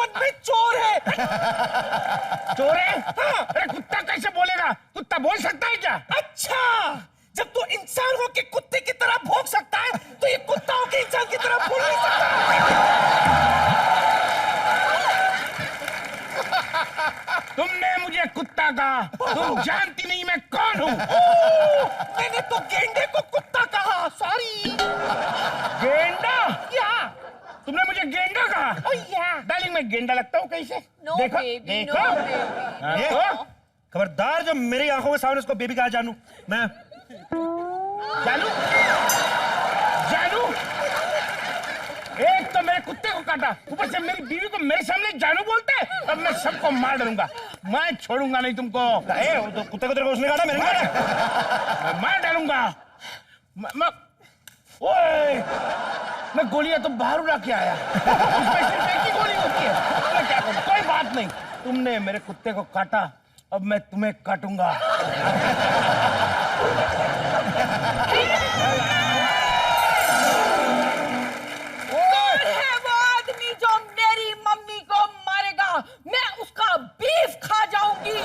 मन में चोर है। चोर है? हाँ। अरे कुत्ता कैसे बोलेगा? कुत्ता बोल सकता है क्या? अच्छा, जब तू इंसान हो के कुत्ते की तरह भौंक सकता है तो ये कुत्ता हो के इंसान की तरह बोल नहीं सकता। तुमने मुझे कुत्ता कहा, तुम जानती नहीं मैं कौन हूँ। मैंने तो गेंडे को कुत्ता कहा, सॉरी। गेंडा? या तुमने मुझे गेंडा कहा? डार्लिंग मैं गेंडा लगता हूँ कैसे? No, देखो baby, देखो। no, baby. हाँ, ये तो? खबरदार जब मेरी आंखों के सामने उसको बेबी कहा जानू मैं। जानू? जानू? एक तो मेरे कुत्ते को काटा, ऊपर से मेरी बीवी को मेरे सामने जानू बोलता है। अब मैं सबको मार डालूंगा, मैं छोड़ूंगा नहीं तुमको। तो कुत्ते को तेरे को उसने काटा, मैंने काटा। मैं मार डालूंगा। ओए, मैं गोलियां तो बाहर उड़ा के आया, उसमें सिर्फ एक ही गोली होती है। मैं क्या करूं? कोई बात नहीं, तुमने मेरे कुत्ते को काटा, अब मैं तुम्हें काटूंगा। कौन है वो आदमी जो मेरी मम्मी को मारेगा? मैं उसका बीफ खा जाऊंगी।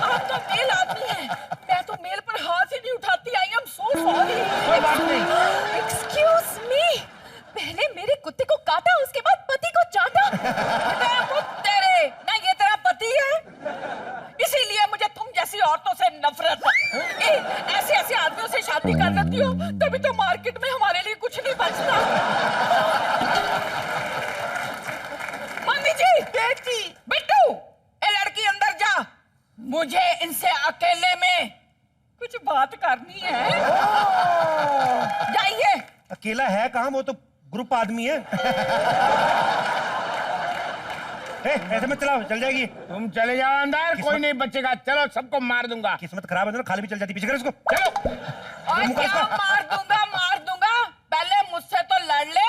आप तो मेल आदमी हैं, मैं तो मेल पर हाथ ही नहीं उठाती। I am so sorry. कोई बात नहीं। एक्सक्यूज मी, पहले मेरे कुत्ते को काटा, उसके बाद पति को चाटा। तेरे ना ये तेरा पति है, इसीलिए मुझे तुम जैसी औरतों से नफरत है। ऐसे ऐसे आदमियों से शादी कर लेती हो, तभी तो मार्केट में हमारे लिए कुछ नहीं बचता। मम्मी जी, बेटी, बिट्टू, ए लड़की अंदर जा, मुझे इनसे अकेले में कुछ बात करनी है। जाइए। अकेला है कहाँ, वो तो ग्रुप आदमी है। ऐसे मत चलाओ, चल जाएगी। तुम चले जाओ अंदर, कोई नहीं बचेगा। चलो, सबको मार दूंगा। किस्मत खराब है ना, खाली भी चल जाती, पीछे कर उसको। चलो। और क्या मार दूंगा, पहले मुझसे तो लड़ ले।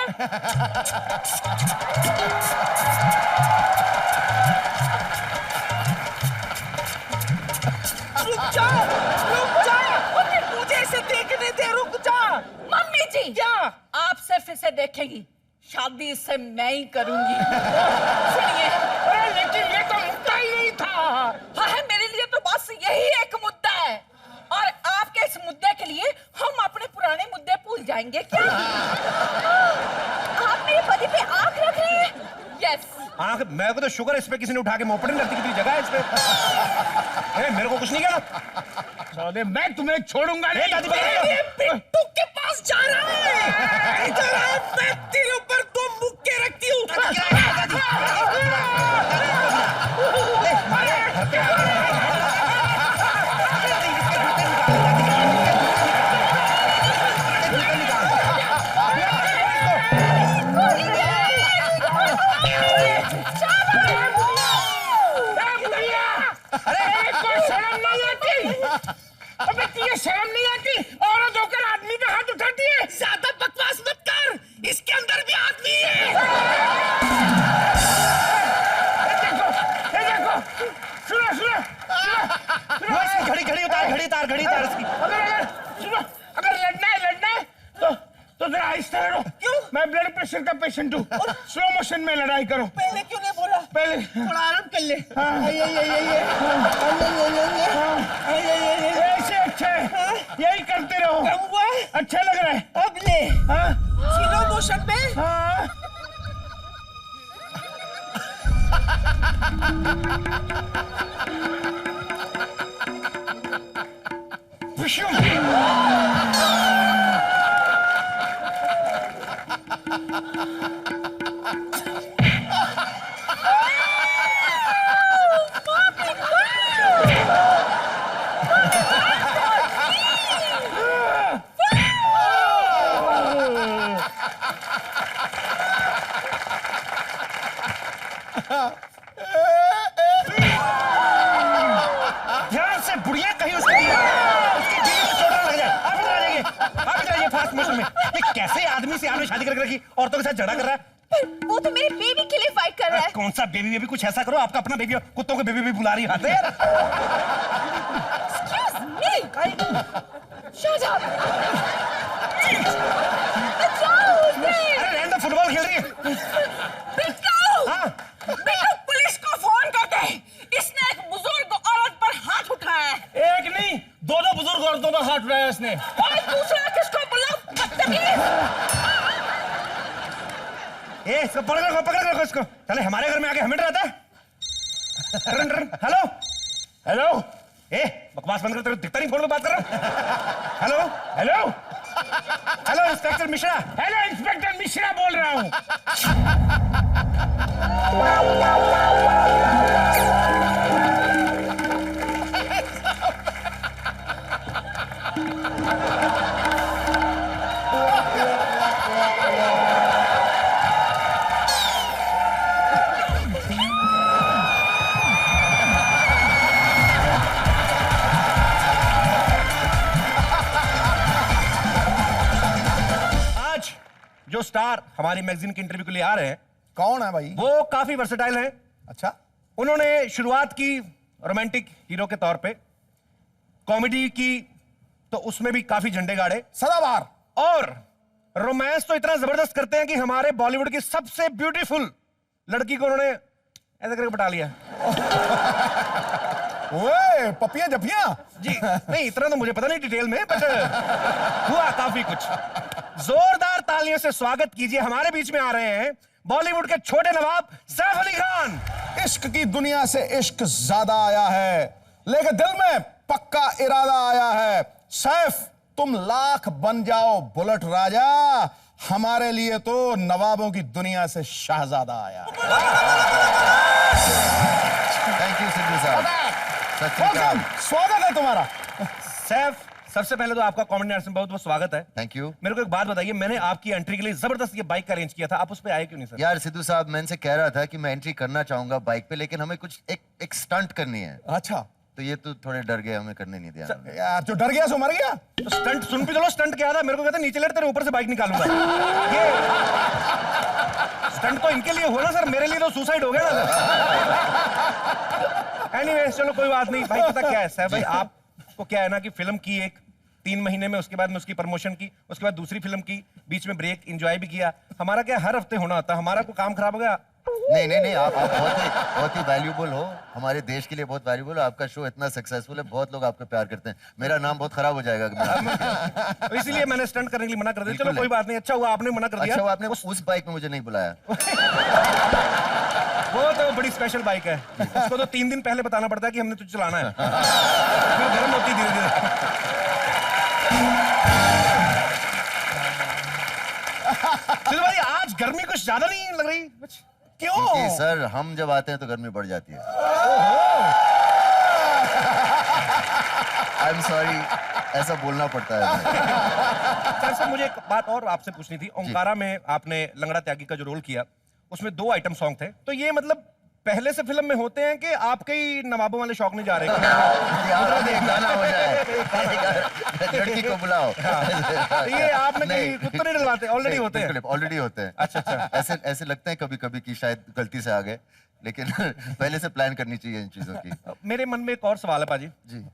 रुक जा, मुझे इसे देखने दे, रुक जा। मम्मी जी, क्या? आप सिर्फ इसे देखेंगी, शादी इससे मैं ही करूंगी। सुनिए। अरे लेकिन ये तो मुद्दा ही नहीं था। हाँ है, मेरे लिए तो बस यही एक मुद्दा है, और आपके इस मुद्दे के लिए हम अपने पुराने मुद्दे भूल जाएंगे क्या? आप मेरे पति पे आंख रख रहे हैं? यस। आंख? मैं को तो शुगर इस पे किसी ने उठा के मोपड़ नहीं लगती, कितनी जगह है इस पे। मेरे को कुछ नहीं किया। मैं तुम्हें छोड़ूंगा नहीं। दादी ये बिट्टू के पास जा रहा है। इधर आ, मैं तेरे ऊपर 2 मुक्के रखती हूँ। शर्म नहीं आती? औरत होकर आदमी पे हाथ उठाती है। ज्यादा बकवास मत कर, इसके अंदर भी आदमी है। देखो, सुनो। घड़ी उतार इसकी। अगर लड़ना है तो जरा आहिस्ता लड़ो। क्यों? मैं ब्लड प्रेशर का पेशेंट हूँ। स्लो मोशन में लड़ाई करो। पहले क्यों नहीं बोला? पहले थोड़ा आराम कर ले। ऐसे अच्छा है, यही करते रहो। कम हुआ? अच्छा लग रहा है। अब ले। हाँ? स्लो मोशन में। हाँ। ध्यान से बुढ़िया कहीं उसकी बीवी को चोट ना लग जाए। आप इधर आ जाइए फास्ट मोशन में। ये कैसे आदमी से आपने शादी करके रखी, औरतों के साथ झगड़ा कर रहा है। पर वो तो मेरे बेबी के लिए फाइट कर रहा है। कौन सा बेबी? कुछ ऐसा करो, आपका अपना बेबी हो, कुत्तों को बेबी भी बुला रही है यार। Excuse me. Shut up. अरे रहने दो, फुटबॉल खेल हाथ उठाया उसने। और दूसरा किसको बुलाओ, बदतमीज। ए, इसको पकड़ रखो इसको। चले हमारे घर में आके हमें डराता है। रन। हेलो हेलो ए, बकवास बंद कर, तेरे को दिखता नहीं फोन पे बात कर रहा हूं। Hello hello hello inspector Mishra. Hello inspector Mishra बोल रहा हूँ। आज जो स्टार हमारी मैगजीन के इंटरव्यू के लिए आ रहे हैं, कौन है भाई? वो काफी वर्सेटाइल हैं। अच्छा, उन्होंने शुरुआत की रोमांटिक हीरो के तौर पे, कॉमेडी की तो उसमें भी काफी झंडे गाड़े, सदाबहार। और रोमांस तो इतना जबरदस्त करते हैं कि हमारे बॉलीवुड की सबसे ब्यूटीफुल लड़की को उन्होंने ऐसा करके बटा लिया। ओए, पपियां जपियां। जी नहीं, इतना तो मुझे पता नहीं डिटेल में, बट हुआ काफी कुछ। जोरदार तालियों से स्वागत कीजिए, हमारे बीच में आ रहे हैं बॉलीवुड के छोटे नवाब सैफ अली खान। इश्क की दुनिया से इश्क ज्यादा आया है, लेकिन दिल में पक्का इरादा आया है। सैफ, तुम लाख बन जाओ बुलेट राजा, हमारे लिए तो नवाबों की दुनिया से शाहजादा आया है। थैंक यू सिद्धू साहब। सत श्री अकाल। वेलकम, स्वागत है तुम्हारा। सैफ, सबसे पहले तो आपका कॉमेडी आर्ट्स में बहुत बहुत स्वागत है। Thank you. मेरे को एक बात बताइए, मैंने आपकी एंट्री के लिए जबरदस्त ये बाइक का अरेंज किया था, आप उस पे आए क्यों नहीं सर? यार सिद्धू साहब, मैं इनसे कह रहा था कि मैं एंट्री करना चाहूंगा बाइक पे, लेकिन हमें कुछ एक स्टंट करनी है, अच्छा, तो ये तो थोड़े डर गए, हमें करने नहीं दिया उन्होंने। यार जो डर गया सो मर गया। तो स्टंट सुन भी लो, स्टंट क्या था? मेरे को कहता नीचे लेट तेरे ऊपर से बाइक निकालूंगा। ये स्टंट तो इनके लिए हुआ ना सर, मेरे लिए तो सुसाइड हो गया ना सर। एनीवे, चलो कोई बात नहीं भाई। पता क्या है सैफ भाई, आपको क्या है ना कि फिल्म की 3 महीने में, उसके बाद में उसकी प्रमोशन की, उसके बाद दूसरी फिल्म की, बीच में ब्रेक, एंजॉय भी किया। हमारा क्या हर हफ्ते होना होता है, हमारा कोई काम खराब हो गया? नहीं, आप बहुत ही वैल्यूबल हो, हमारे देश के लिए बहुत वैल्यूबल हो। आपका शो इतना सक्सेसफुल है, बहुत लोग आपको प्यार करते हैं। मेरा नाम बहुत खराब हो जाएगा अगर मैं तो इसीलिए मैंने स्टंट करने के लिए मना कर दिया। बिल्कुल चलो नहीं। कोई बात नहीं, अच्छा हुआ आपने मना कर दिया। अच्छा, वो आपने उस बाइक में मुझे नहीं बुलाया। वो तो बड़ी स्पेशल बाइक है, उसको तो 3 दिन पहले बताना पड़ता है कि हमने तुझे चलाना है, फिर गर्म होती धीरे धीरे। चलो भाई, आज गर्मी कुछ ज्यादा नहीं लग रही? क्यों? क्योंकि सर हम जब आते हैं तो गर्मी बढ़ जाती है। आई एम सॉरी, ऐसा बोलना पड़ता है। सर मुझे एक बात और आपसे पूछनी थी। ओंकारा में आपने लंगड़ा त्यागी का जो रोल किया, उसमें 2 आइटम सॉन्ग थे, तो ये मतलब पहले से फिल्म में होते हैं कि आपके ही नवाबों वाले शौक नहीं जा रहे? गाना हो जाए, लड़की को बुलाओ। ये आपने कहीं खुद तो नहीं डलवाते? ऑलरेडी होते हैं? ऑलरेडी होते हैं। अच्छा, ऐसे लगते हैं कभी कभी कि शायद गलती से आ गए, लेकिन पहले से प्लान करनी चाहिए इन चीजों की। मेरे मन में एक और सवाल है पाजी जी।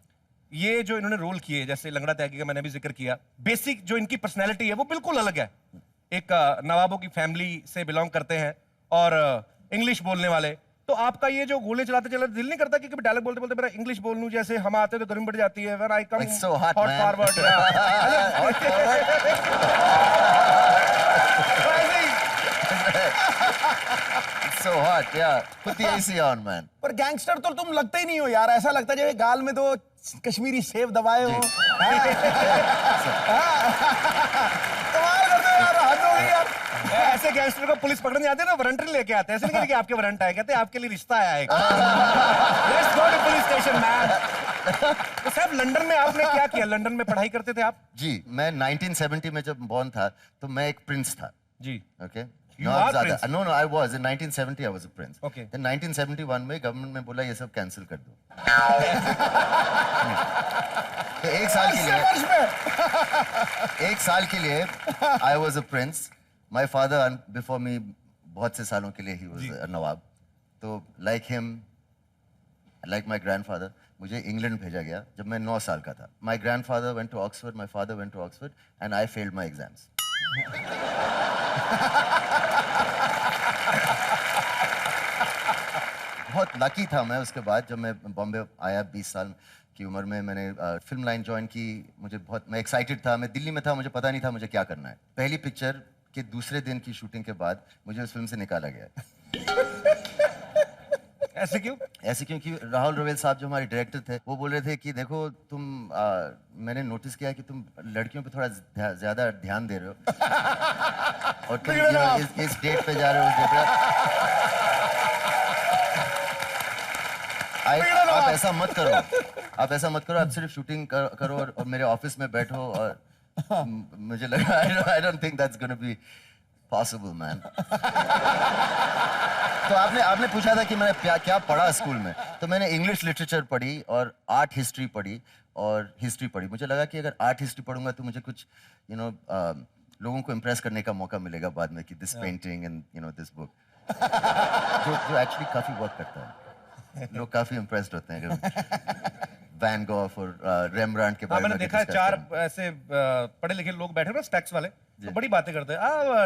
ये जो इन्होंने रोल किए, जैसे लंगड़ा त्यागी का मैंने भी जिक्र किया, बेसिक जो इनकी पर्सनैलिटी है वो बिल्कुल अलग है। एक नवाबों की फैमिली से बिलोंग करते हैं और इंग्लिश बोलने वाले। तो आपका ये जो गोले चलाते चलाते दिल नहीं करता कि कभी डायलॉग बोलते बोलते मेरा इंग्लिश बोल लूं? जैसे हम आते तो गर्मी बढ़ जाती है, when I come It's so hot, hot man. Forward. So hot, yeah. Put the AC on, man. पर गैंगस्टर तो तुम लगते ही नहीं हो यार, ऐसा लगता है जैसे गाल में 2 कश्मीरी सेब दबाए हो। कमाल करते हो यार, हद हो गई यार। ऐसे गैंगस्टर को पुलिस पकड़ने जाते हैं ना, वारंट लेके आते हैं। ऐसे नहीं कहते कि आपके वारंट आए, कहते हैं आपके लिए रिश्ता आया है। Let's go to police station man. तो साहब, लंदन में आपने क्या किया? लंदन में पढ़ाई करते थे आप? जी, मैं 1970 में जब बॉर्न था तो मैं एक प्रिंस था। जी। Okay? You are prince? No, I was. In 1970 I was a prince. Okay. Then 1971 में गवर्नमेंट ने बोला ये सब कैंसिल कर दो। तो एक साल के लिए I was a prince. My father before me बहुत से सालों के लिए he was a नवाब। तो like him, like my grandfather, मुझे इंग्लैंड भेजा गया जब मैं 9 साल का था। My grandfather went to Oxford, my father went to Oxford, and I failed my exams. बहुत लकी था मैं। उसके बाद जब मैं बॉम्बे आया 20 साल की उम्र में मैंने फिल्म लाइन ज्वाइन की। मैं एक्साइटेड था, मैं दिल्ली में था, मुझे पता नहीं था मुझे क्या करना है। पहली पिक्चर के दूसरे दिन की शूटिंग के बाद मुझे उस फिल्म से निकाला गया। ऐसे क्यों? ऐसे क्योंकि राहुल रवेल साहब जो हमारे डायरेक्टर थे वो बोल रहे थे कि देखो तुम मैंने नोटिस किया कि तुम लड़कियों पे थोड़ा ज्यादा ध्यान दे रहे हो और तुम इस डेट पे जा रहे हो, उस डेट पे। आप ऐसा मत करो, आप ऐसा मत करो, आप सिर्फ शूटिंग करो और मेरे ऑफिस में बैठो। और मुझे लगा I don't think that's gonna be possible man. तो आपने पूछा था कि मैंने क्या पढ़ा स्कूल में, तो मैंने इंग्लिश लिटरेचर पढ़ी और आर्ट हिस्ट्री पढ़ी और हिस्ट्री पढ़ी। मुझे लगा कि अगर आर्ट हिस्ट्री पढ़ूंगा तो मुझे कुछ लोगों को इम्प्रेस करने का मौका मिलेगा बाद में कि this painting and this book जो एक्चुअली काफी वर्क करता है। लोग काफी इम्प्रेस्ड होते हैं वैन गॉग और रेम्ब्रांड के बारे में। मैंने देखा है 4 ऐसे पढ़े लिखे लोग बैठे ना स्टैक्स वाले, तो बड़ी बातें करते हैं।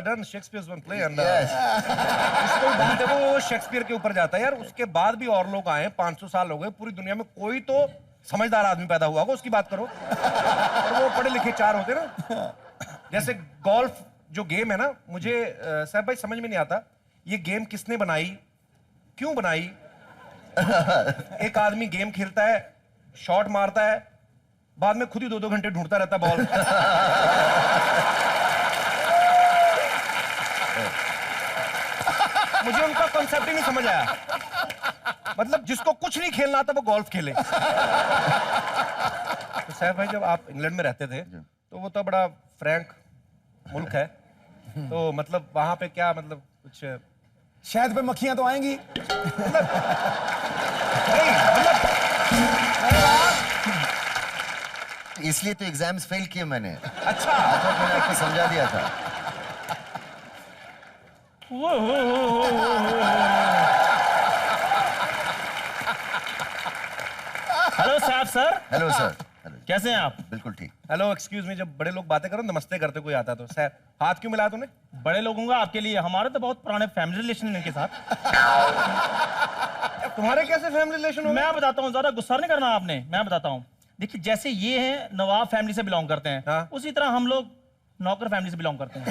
Done Shakespeare's one play and इसको बात है वो शेक्सपियर के ऊपर जाता है यार। उसके बाद भी और लोग आए, 500 साल हो गए, पूरी दुनिया में कोई तो समझदार आदमी पैदा हुआ होगा, उसकी बात करो। और वो पढ़े लिखे 4 होते ना। जैसे गोल्फ जो गेम है ना, मुझे साहब भाई समझ में नहीं आता ये गेम किसने बनाई, क्यों बनाई। एक आदमी गेम खेलता है, शॉट मारता है, बाद में खुद ही 2-2 घंटे ढूंढता रहता बॉल। मुझे उनका कॉन्सेप्ट ही नहीं समझ आया। मतलब जिसको कुछ नहीं खेलना आता वो गोल्फ खेले। तो साहब भाई जब आप इंग्लैंड में रहते थे तो वो तो बड़ा फ्रैंक मुल्क है, तो मतलब वहां पे क्या मतलब कुछ शायद पे मक्खियां तो आएंगी। नहीं मतलब इसलिए तो एग्जाम्स फेल किए मैंने। अच्छा मैंने आपको समझा दिया था। हेलो साहब सर। Hello sir. हेलो, कैसे हैं आप? बिल्कुल ठीक। हेलो एक्सक्यूज मी, जब बड़े लोग बातें करो नमस्ते करते कोई आता तो सर हाथ क्यों मिलाया तूने? बड़े लोगों का आपके लिए, हमारे तो बहुत पुराने फैमिली रिलेशन है इनके साथ। तुम्हारे कैसे फैमिली रिलेशन हो? मैं बताता हूँ, ज्यादा गुस्सा नहीं करना आपने, मैं बताता हूँ। देखिए जैसे ये हैं नवाब फैमिली से बिलोंग करते हैं, हाँ। उसी तरह हम लोग नौकर फैमिली से बिलोंग करते हैं।